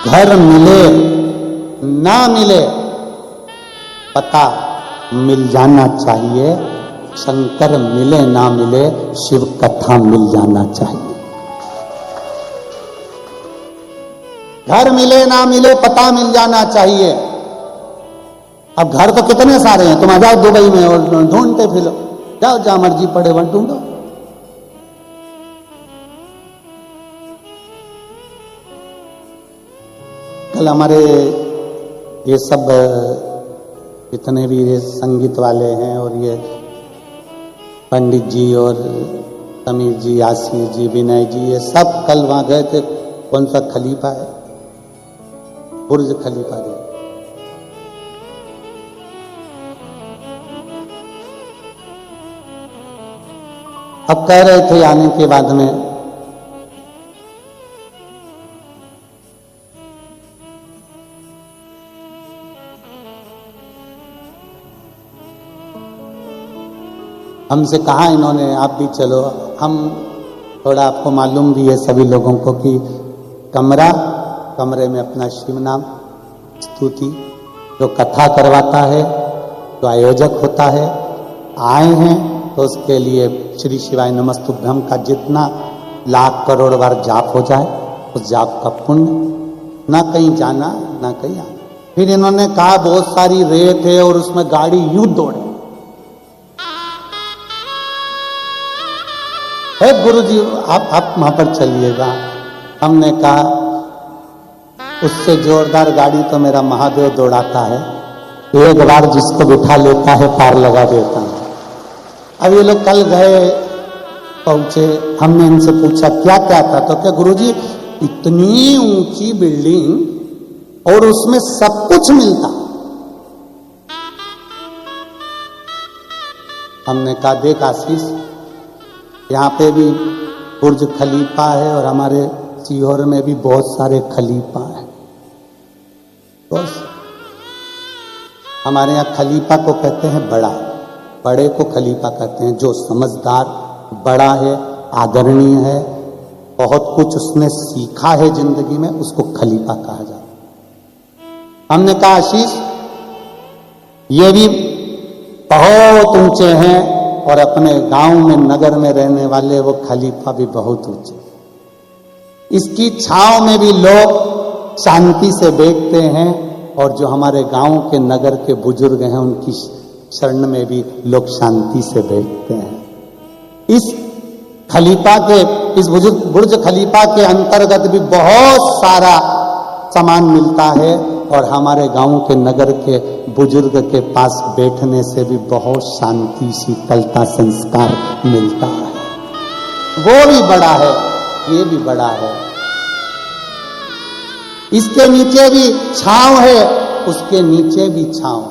घर मिले ना मिले पता मिल जाना चाहिए, शंकर मिले ना मिले शिव कथा मिल जाना चाहिए। घर मिले ना मिले पता मिल जाना चाहिए। अब घर तो कितने सारे हैं, तुम आ जाओ दुबई में और ढूंढते फिरो, जाओ जहां मर्जी पड़े वहां ढूंढो। कल हमारे ये सब जितने भी ये संगीत वाले हैं और ये पंडित जी और समीर जी, आशीष जी, विनय जी, ये सब कल वहां गए थे। कौन सा खलीफा है, बुर्ज खलीफा गए। अब कह रहे थे आने के बाद में हमसे कहा इन्होंने आप भी चलो। हम थोड़ा आपको मालूम भी है सभी लोगों को कि कमरे में अपना शिव नाम स्तुति जो कथा करवाता है, जो आयोजक होता है, आए हैं तो उसके लिए श्री शिवाय नमस्तुभ्यम का जितना लाख करोड़ बार जाप हो जाए उस जाप का पुण्य, ना कहीं जाना ना कहीं आना। फिर इन्होंने कहा बहुत सारी रेत है और उसमें गाड़ी यूं दौड़े। है गुरुजी आप वहां पर चलिएगा। हमने कहा उससे जोरदार गाड़ी तो मेरा महादेव दौड़ाता है, एक बार जिसको बिठा लेता है पार लगा देता है। अब ये लोग कल गए, पहुंचे, हमने इनसे पूछा क्या क्या था, तो क्या गुरुजी इतनी ऊंची बिल्डिंग और उसमें सब कुछ मिलता। हमने कहा देख आशीष, यहाँ पे भी बुर्ज खलीफा है और हमारे सीहोर में भी बहुत सारे खलीफा हैं। बस हमारे यहाँ खलीफा को कहते हैं बड़ा, बड़े को खलीफा कहते हैं। जो समझदार बड़ा है, आदरणीय है, बहुत कुछ उसने सीखा है जिंदगी में, उसको खलीफा कहा जाता है। हमने कहा आशीष ये भी बहुत ऊंचे हैं और अपने गांव में नगर में रहने वाले वो खलीफा भी बहुत ऊंचे। इसकी छांव में भी लोग शांति से बैठते हैं और जो हमारे गांव के नगर के बुजुर्ग हैं उनकी शरण में भी लोग शांति से बैठते हैं। इस खलीफा के, इस बुर्ज खलीफा के अंतर्गत भी बहुत सारा सामान मिलता है और हमारे गांव के नगर के बुजुर्ग के पास बैठने से भी बहुत शांति, शीतलता, संस्कार मिलता है। वो भी बड़ा है, ये भी बड़ा है। इसके नीचे भी छांव है, उसके नीचे भी छांव,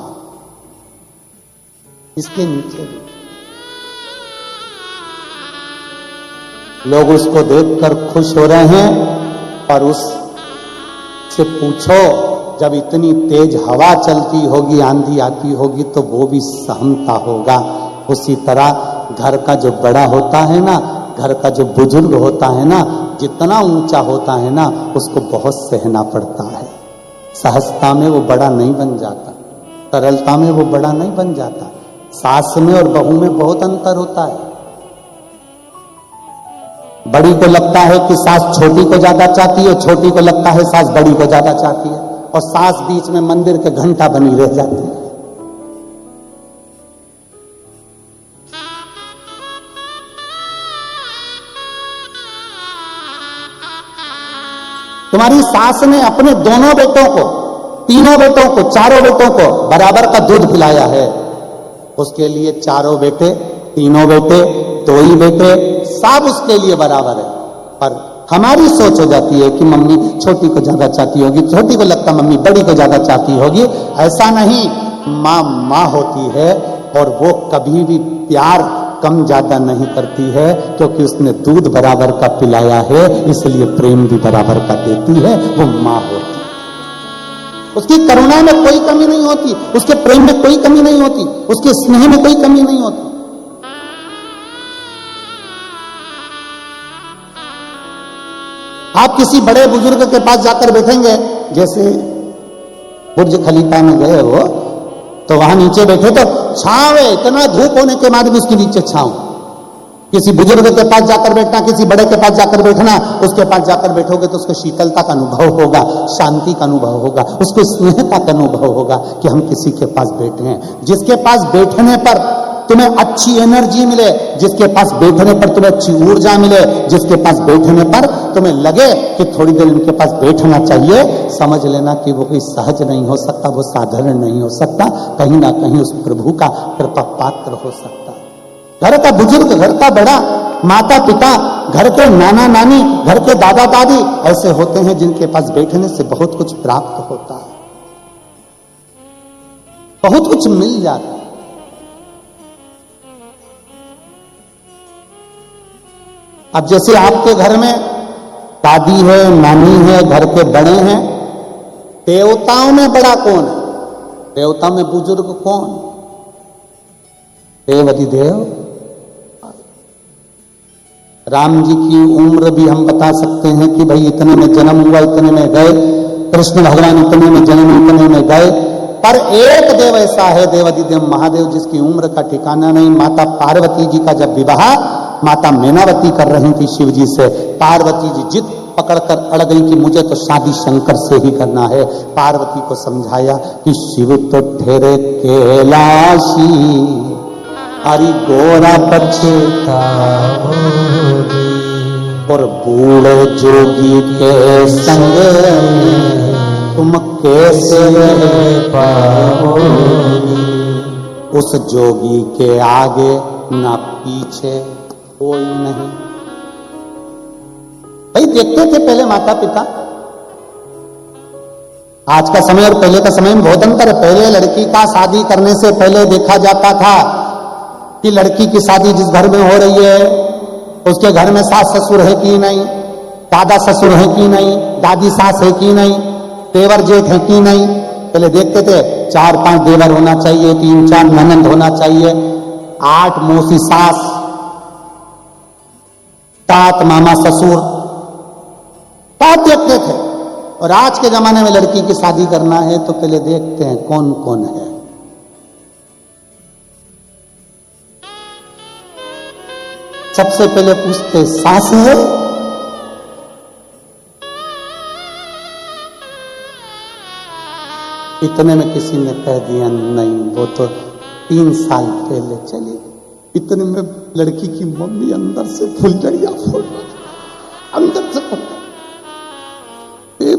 इसके नीचे भी। लोग उसको देखकर खुश हो रहे हैं और उससे पूछो जब इतनी तेज हवा चलती होगी, आंधी आती होगी तो वो भी सहमता होगा। उसी तरह घर का जो बड़ा होता है ना, घर का जो बुजुर्ग होता है ना, जितना ऊंचा होता है ना उसको बहुत सहना पड़ता है। सहजता में वो बड़ा नहीं बन जाता, सरलता में वो बड़ा नहीं बन जाता। सास में और बहू में बहुत अंतर होता है। बड़ी को लगता है कि सास छोटी को ज्यादा चाहती है, छोटी को लगता है सास बड़ी को ज्यादा चाहती है, और सास बीच में मंदिर के घंटा बनी रह जाती है। तुम्हारी सास ने अपने दोनों बेटों को, तीनों बेटों को, चारों बेटों को बराबर का दूध पिलाया है। उसके लिए चारों बेटे, तीनों बेटे, दो ही बेटे, सब उसके लिए बराबर है। पर हमारी सोच हो जाती है कि मम्मी छोटी को ज्यादा चाहती होगी, छोटी को लगता मम्मी बड़ी को ज्यादा चाहती होगी। ऐसा नहीं, माँ माँ होती है और वो कभी भी प्यार कम ज्यादा नहीं करती है, क्योंकि उसने दूध बराबर का पिलाया है, इसलिए प्रेम भी बराबर का देती है। वो माँ होती है, उसकी करुणा में कोई कमी नहीं होती, उसके प्रेम में कोई कमी नहीं होती, उसके स्नेह में कोई कमी नहीं होती। आप किसी बड़े बुजुर्ग के पास जाकर बैठेंगे जैसे बुर्ज खलीफा में गए हो तो वहां नीचे बैठे तो छांव है, इतना धूप होने के बाद भी उसके नीचे छांव। किसी बुजुर्ग के पास जाकर बैठना, किसी बड़े के पास जाकर बैठना, उसके पास जाकर बैठोगे तो उसको शीतलता का अनुभव होगा, शांति का अनुभव होगा, उसको स्नेहता का अनुभव होगा कि हम किसी के पास बैठे हैं। जिसके पास बैठने पर तुम्हें अच्छी एनर्जी मिले, जिसके पास बैठने पर तुम्हें अच्छी ऊर्जा मिले, जिसके पास बैठने पर तुम्हें लगे कि थोड़ी देर इनके पास बैठना चाहिए, समझ लेना कि वो कोई सहज नहीं हो सकता, वो साधारण नहीं हो सकता, कहीं ना कहीं उस प्रभु का कृपा पात्र हो सकता। घर का बुजुर्ग, घर का बड़ा, माता पिता, घर के नाना नानी, घर के दादा दादी ऐसे होते हैं जिनके पास बैठने से बहुत कुछ प्राप्त होता है, बहुत कुछ मिल जाता है। अब जैसे आपके घर में दादी है, नानी है, घर के बड़े हैं, देवताओं में बड़ा कौन है? देवता में बुजुर्ग कौन? देवाधिदेव राम जी की उम्र भी हम बता सकते हैं कि भाई इतने में जन्म हुआ, इतने में गए। कृष्ण भगवान इतने में जन्म, इतने में गए। पर एक देव ऐसा है, देवाधिदेव महादेव, जिसकी उम्र का ठिकाना नहीं। माता पार्वती जी का जब विवाह माता मैनावती कर रही थी शिव जी से, पार्वती जी जिद पकड़कर अड़ गई कि मुझे तो शादी शंकर से ही करना है। पार्वती को समझाया कि शिव तो ठहरे कैलाशी, हरि गोरा पछताओगी, और बूढ़े जोगी के संग तुम कैसे रह पाओगी। उस जोगी के आगे ना पीछे कोई नहीं। भाई देखते थे पहले माता पिता, आज का समय और पहले का समय में बहुत अंतर है। पहले लड़की का शादी करने से पहले देखा जाता था कि लड़की की शादी जिस घर में हो रही है उसके घर में सास ससुर है कि नहीं, दादा ससुर है कि नहीं, दादी सास है कि नहीं, देवर जेठ है कि नहीं। पहले देखते थे 4-5 देवर होना चाहिए, 3-4 ननंद होना चाहिए, 8 मौसी सास, 7 मामा ससुर, बात देखते थे। और आज के जमाने में लड़की की शादी करना है तो पहले देखते हैं कौन कौन है। सबसे पहले पूछते सास है, इतने में किसी ने कह दिया नहीं वो तो 3 साल पहले चली। इतने में लड़की की मम्मी अंदर से फुलझड़ियां फूल, अंदर से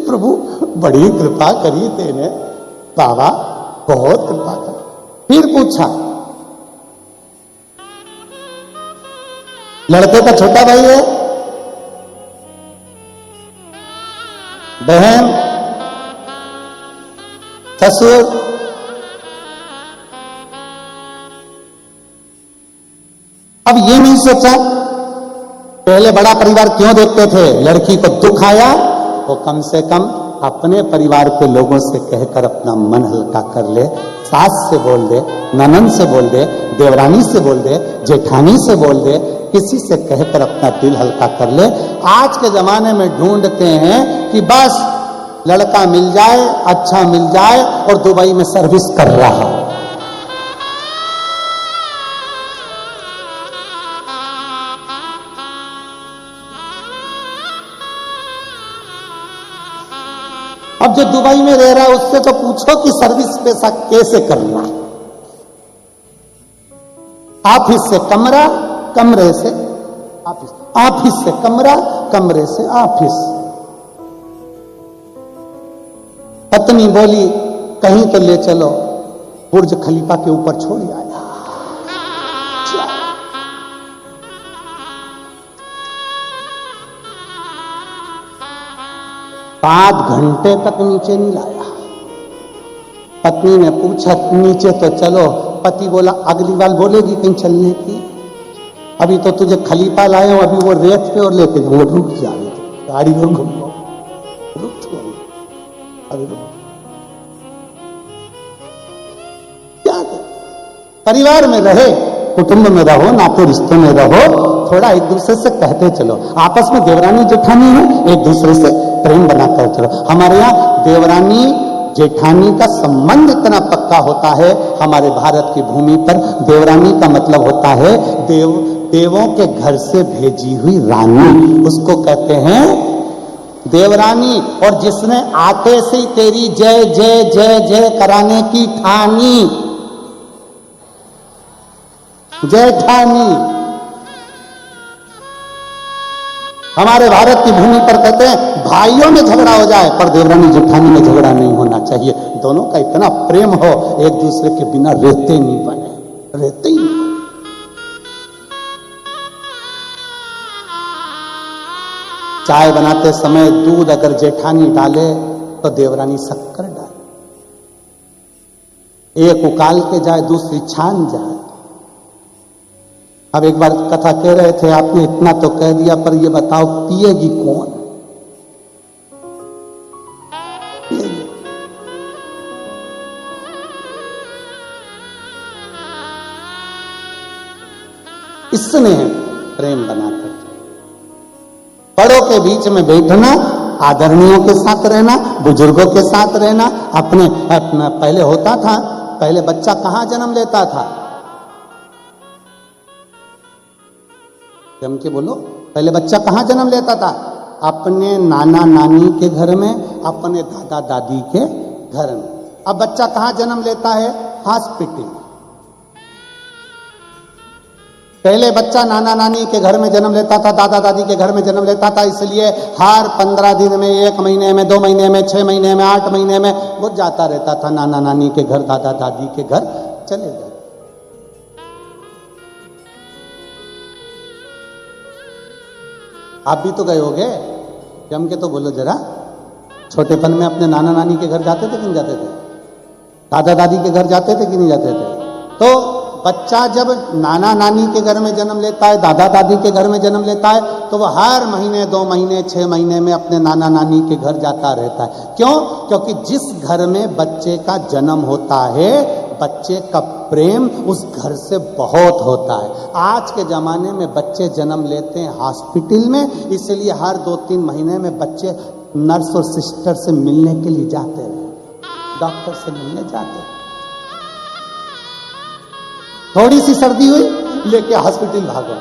प्रभु बड़ी कृपा करी तेने बाबा, बहुत कृपा करी। फिर पूछा लड़के का छोटा भाई है, बहन, ससुर, अब ये नहीं सोचा पहले बड़ा परिवार क्यों देखते थे। लड़की को दुख आया तो कम से कम अपने परिवार के लोगों से कहकर अपना मन हल्का कर ले। सास से बोल दे, ननंद से बोल दे, देवरानी से बोल दे, जेठानी से बोल दे, किसी से कहकर अपना दिल हल्का कर ले। आज के जमाने में ढूंढते हैं कि बस लड़का मिल जाए, अच्छा मिल जाए और दुबई में सर्विस कर रहा हो। अब जो दुबई में रह रहा है उससे तो पूछो कि सर्विस पैसा कैसे करना। ऑफिस से कमरा, कमरे से ऑफिस, ऑफिस से कमरा, कमरे से ऑफिस। पत्नी बोली कहीं तो ले चलो, बुर्ज खलीफा के ऊपर छोड़ आया। 5 घंटे तक नीचे नहीं लाया। पत्नी ने पूछा नीचे तो चलो, पति बोला अगली बार बोलेगी कहीं चलने की, अभी तो तुझे खलीफा लाए हो, अभी वो रेत पे और लेके वो रुक जाए, गाड़ी में घूमो, रुक जाओ, अभी रुक। क्या परिवार में रहे, कुटुंब में रहो, नाते रिश्तों में रहो, थोड़ा एक दूसरे से कहते चलो, आपस में देवरानी जेठानी है, एक दूसरे से प्रेम बनाकर चलो। हमारे यहाँ देवरानी जेठानी का संबंध इतना पक्का होता है, हमारे भारत की भूमि पर देवरानी का मतलब होता है देवों के घर से भेजी हुई रानी, उसको कहते हैं देवरानी। और जिसने आते से ही तेरी जय जय जय जय कराने की ठानी, जेठानी। हमारे भारत की भूमि पर कहते हैं भाइयों में झगड़ा हो जाए पर देवरानी जेठानी में झगड़ा नहीं होना चाहिए। दोनों का इतना प्रेम हो, एक दूसरे के बिना रहते नहीं बने, रहते ही नहीं। चाय बनाते समय दूध अगर जेठानी डाले तो देवरानी शक्कर डाले, एक उकाल के जाए दूसरी छान जाए। अब एक बार कथा कह रहे थे, आपने इतना तो कह दिया, पर ये बताओ पिएगी कौन? पिएगी। स्नेह प्रेम बनाकर, बड़ों के बीच में बैठना, आदरणीयों के साथ रहना, बुजुर्गों के साथ रहना। अपने पहले होता था, पहले बच्चा कहां जन्म लेता था? जम के बोलो, पहले बच्चा कहां जन्म लेता था? अपने नाना नानी के घर में, अपने दादा दादी के घर में। अब बच्चा कहां जन्म लेता है? हॉस्पिटल। पहले बच्चा नाना नानी के घर में जन्म लेता था, दादा दादी के घर में जन्म लेता था, इसलिए हर 15 दिन में, 1 महीने में, 2 महीने में, 6 महीने में, 8 महीने में वो जाता रहता था नाना नानी के घर, दादा दादी के घर चले जाते। आप भी तो गए होगे, जम के तो बोलो जरा। छोटेपन में अपने नाना नानी के घर जाते थे कि नहीं जाते थे? दादा दादी के घर जाते थे कि नहीं जाते थे? तो बच्चा जब नाना नानी के घर में जन्म लेता है, दादा दादी के घर में जन्म लेता है, तो वह हर महीने, 2 महीने, 6 महीने में अपने नाना नानी के घर जाता रहता है। क्यों? क्योंकि जिस घर में बच्चे का जन्म होता है, बच्चे का प्रेम उस घर से बहुत होता है। आज के जमाने में बच्चे जन्म लेते हैं हॉस्पिटल में, इसलिए हर 2-3 महीने में बच्चे नर्स और सिस्टर से मिलने के लिए जाते हैं, डॉक्टर से मिलने जाते हैं। थोड़ी सी सर्दी हुई, लेके हॉस्पिटल भागो,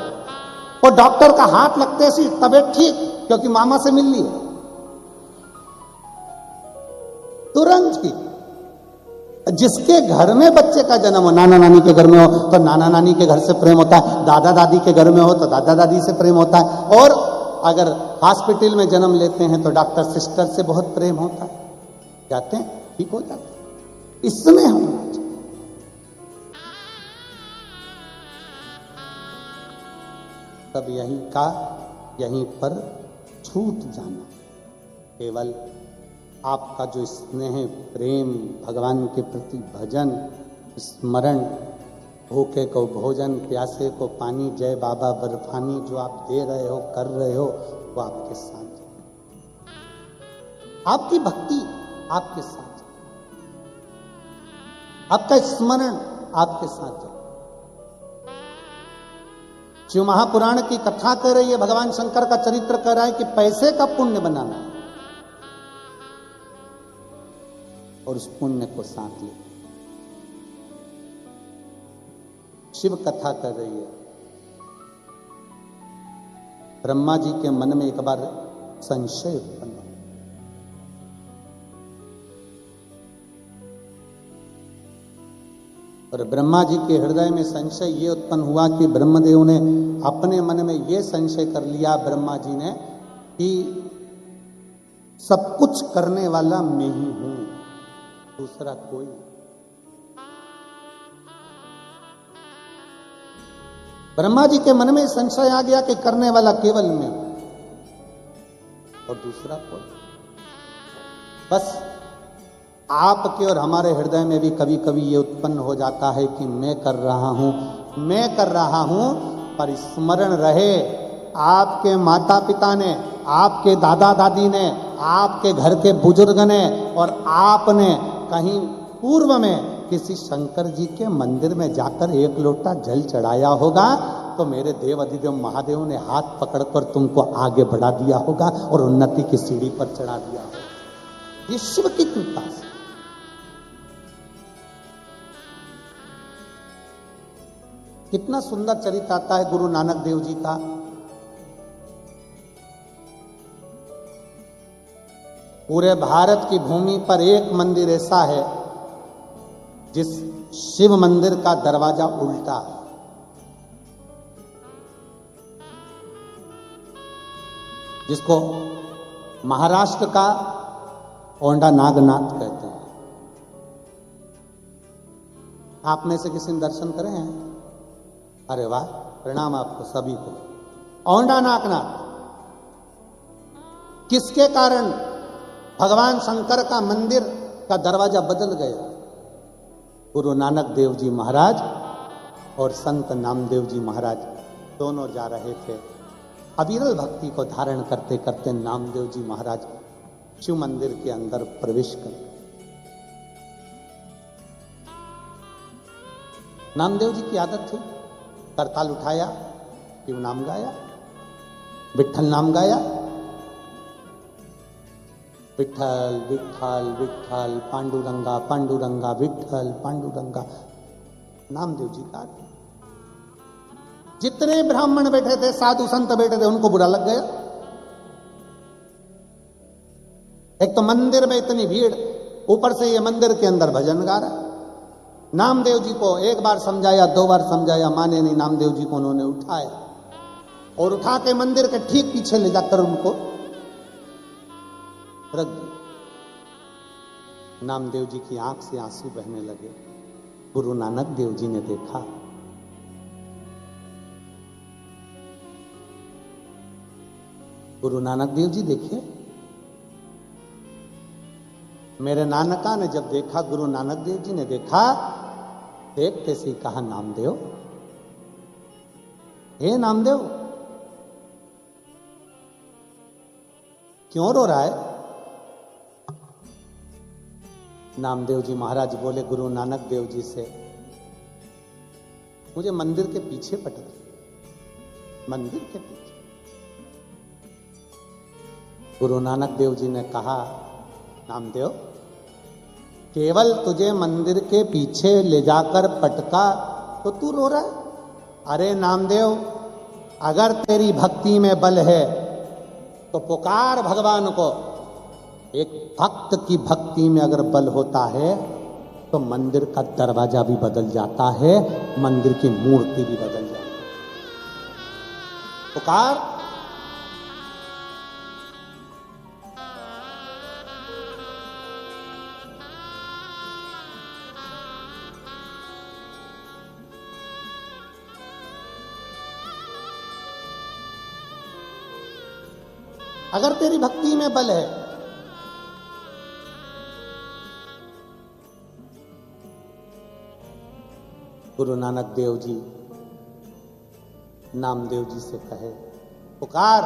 और डॉक्टर का हाथ लगते सी तबीयत ठीक, क्योंकि मामा से मिल ली है, तुरंत ही। जिसके घर में बच्चे का जन्म हो, नाना नानी के घर में हो तो नाना नानी के घर से प्रेम होता है, दादा दादी के घर में हो तो दादा दादी से प्रेम होता है, और अगर हॉस्पिटल में जन्म लेते हैं तो डॉक्टर सिस्टर से बहुत प्रेम होता है, जाते हैं ठीक हो जाते हैं। इसमें हम तब यहीं पर छूट जाना। केवल आपका जो स्नेह, प्रेम, भगवान के प्रति भजन, स्मरण, भूखे को भोजन, प्यासे को पानी, जय बाबा बर्फानी, जो आप दे रहे हो, कर रहे हो, वो आपके साथ, आपकी भक्ति आपके साथ, आपका स्मरण आपके साथ। शिव महापुराण की कथा कर रही है, भगवान शंकर का चरित्र कर रहा है कि पैसे का पुण्य बनाना है, और उस पुण्य को साथ ले। शिव कथा कर रही है। ब्रह्मा जी के मन में एक बार संशय उत्पन्न हुआ। और ब्रह्मा जी के हृदय में संशय ये उत्पन्न हुआ कि ब्रह्मदेव ने अपने मन में ये संशय कर लिया, ब्रह्मा जी ने, कि सब कुछ करने वाला मैं ही हूं, दूसरा कोई। ब्रह्मा जी के मन में संशय आ गया कि करने वाला केवल मैं हूं और दूसरा कोई। बस आपके और हमारे हृदय में भी कभी कभी ये उत्पन्न हो जाता है कि मैं कर रहा हूं, पर स्मरण रहे आपके माता पिता ने, आपके दादा दादी ने, आपके घर के बुजुर्ग ने, और आपने कहीं पूर्व में किसी शंकर जी के मंदिर में जाकर 1 लोटा जल चढ़ाया होगा, तो मेरे देव अधिदेव महादेव ने हाथ पकड़कर तुमको आगे बढ़ा दिया होगा और उन्नति की सीढ़ी पर चढ़ा दिया होगा। ये शिव की कृपा से। कितना सुंदर चरित्र आता है गुरु नानक देव जी का। पूरे भारत की भूमि पर एक मंदिर ऐसा है जिस शिव मंदिर का दरवाजा उल्टा है। जिसको महाराष्ट्र का औंढा नागनाथ कहते हैं। आप में से किसी ने दर्शन करे हैं? अरे वाह, प्रणाम आपको सभी को। औंढा नागनाथ किसके कारण भगवान शंकर का मंदिर का दरवाजा बदल गया? गुरु नानक देव जी महाराज और संत नामदेव जी महाराज दोनों जा रहे थे। अविरल भक्ति को धारण करते करते नामदेव जी महाराज शिव मंदिर के अंदर प्रवेश कर। नामदेव जी की आदत थी, करताल उठाया, शिव नाम गाया, विठ्ठल नाम गाया, विठ्ठल विठ्ठल विठ्ठल पांडुरंगा पांडुरंगा विठ्ठल पांडुरंगा। नामदेव जी का जितने ब्राह्मण बैठे थे, साधु संत बैठे थे, उनको बुरा लग गया। एक तो मंदिर में इतनी भीड़, ऊपर से ये मंदिर के अंदर भजन गा रहा है। नामदेव जी को एक बार समझाया, दो बार समझाया, माने नहीं। नामदेव जी को उन्होंने उठाया और उठा के मंदिर के ठीक पीछे ले जाकर उनको रख दिया। नामदेव जी की आंख से आंसू बहने लगे। गुरु नानक देव जी ने देखा, गुरु नानक देव जी देखिए, मेरे नानका ने जब देखा, गुरु नानक देव जी ने देखा, देखते से कहा, नामदेव, हे नामदेव, क्यों रो रहा है? नामदेव जी महाराज बोले गुरु नानक देव जी से, मुझे मंदिर के पीछे पटक दिया, मंदिर के पीछे। गुरु नानक देव जी ने कहा, नामदेव, केवल तुझे मंदिर के पीछे ले जाकर पटका तो तू रो रहा है? अरे नामदेव, अगर तेरी भक्ति में बल है तो पुकार भगवान को। एक भक्त की भक्ति में अगर बल होता है तो मंदिर का दरवाजा भी बदल जाता है, मंदिर की मूर्ति भी बदल जाती है। पुकार। अगर तेरी भक्ति में बल है, गुरु नानक देव जी नामदेव जी से कहे, पुकार।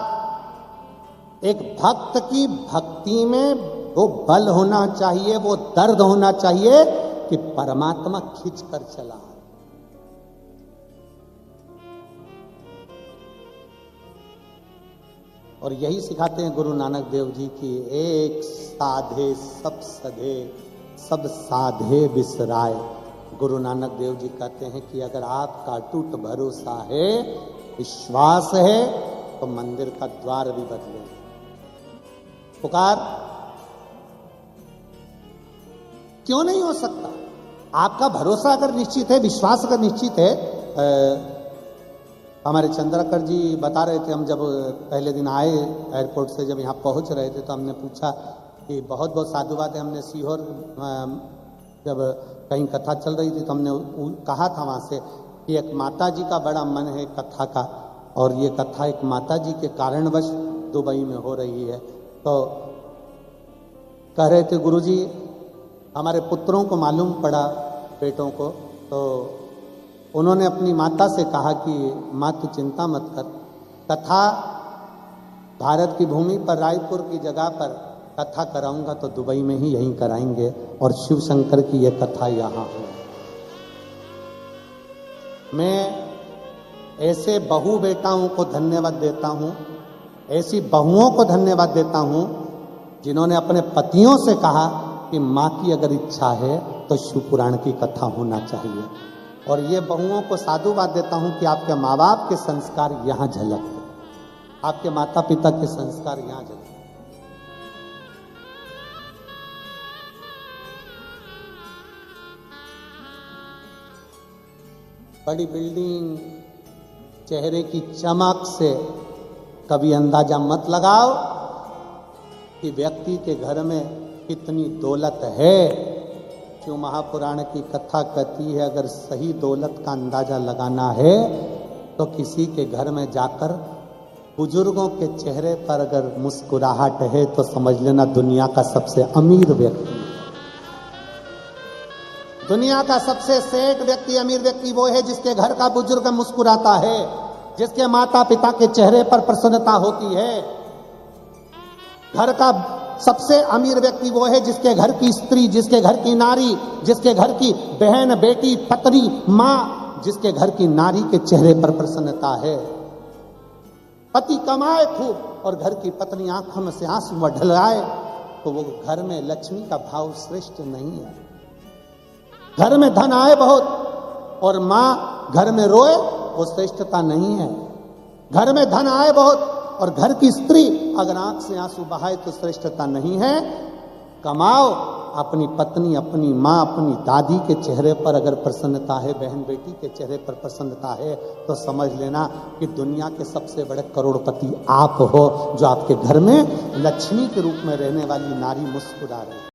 एक भक्त की भक्ति में वो बल होना चाहिए, वो दर्द होना चाहिए कि परमात्मा खींच कर चला। और यही सिखाते हैं गुरु नानक देव जी की, एक साधे सब सधे, सब साधे बिसराए। गुरु नानक देव जी कहते हैं कि अगर आपका अटूट भरोसा है, विश्वास है, तो मंदिर का द्वार भी बदलेगा। पुकार। क्यों नहीं हो सकता? आपका भरोसा अगर निश्चित है, विश्वास अगर निश्चित है। हमारे चंद्रकर जी बता रहे थे, हम जब पहले दिन आए एयरपोर्ट से, जब यहाँ पहुँच रहे थे तो हमने पूछा कि बहुत बहुत साधुवाद है। हमने सीहोर जब कहीं कथा चल रही थी तो हमने कहा था वहाँ से कि एक माता जी का बड़ा मन है कथा का, और ये कथा एक माता जी के कारणवश दुबई में हो रही है। तो कह रहे थे, गुरुजी हमारे पुत्रों को मालूम पड़ा, बेटों को, तो उन्होंने अपनी माता से कहा कि माँ तू चिंता मत कर, कथा भारत की भूमि पर रायपुर की जगह पर कथा कराऊंगा तो दुबई में ही यहीं कराएंगे, और शिव शंकर की यह कथा यहाँ है। मैं ऐसे बहू बेटाओं को धन्यवाद देता हूं, ऐसी बहुओं को धन्यवाद देता हूं जिन्होंने अपने पतियों से कहा कि मां की अगर इच्छा है तो शिव पुराण की कथा होना चाहिए। और ये बहुओं को साधुवाद देता हूं कि आपके माँ बाप के संस्कार यहां झलकते, आपके माता पिता के संस्कार यहां झलकते। बड़ी बिल्डिंग, चेहरे की चमक से कभी अंदाजा मत लगाओ कि व्यक्ति के घर में कितनी दौलत है। क्यों महापुराण की कथा कहती है अगर सही दौलत का अंदाजा लगाना है तो किसी के घर में जाकर बुजुर्गों के चेहरे पर अगर मुस्कुराहट है तो समझ लेना दुनिया का सबसे अमीर व्यक्ति है। दुनिया का सबसे सेठ व्यक्ति, अमीर व्यक्ति वो है जिसके घर का बुजुर्ग मुस्कुराता है, जिसके माता पिता के चेहरे पर प्रसन्नता होती है। घर का सबसे अमीर व्यक्ति वो है जिसके घर की स्त्री, जिसके घर की नारी, जिसके घर की बहन, बेटी, पत्नी, मां, जिसके घर की नारी के चेहरे पर प्रसन्नता है। पति कमाए खूब और घर की पत्नी आंखों में से आंसू ढलाए तो वो घर में लक्ष्मी का भाव श्रेष्ठ नहीं है। घर में धन आए बहुत और मां घर में रोए वो श्रेष्ठता नहीं है। घर में धन आए बहुत और घर की स्त्री अगर आंख से आंसू बहाए तो श्रेष्ठता नहीं है। कमाओ, अपनी पत्नी, अपनी मां, अपनी दादी के चेहरे पर अगर प्रसन्नता है, बहन बेटी के चेहरे पर प्रसन्नता है तो समझ लेना कि दुनिया के सबसे बड़े करोड़पति आप हो, जो आपके घर में लक्ष्मी के रूप में रहने वाली नारी मुस्कुरा रही है।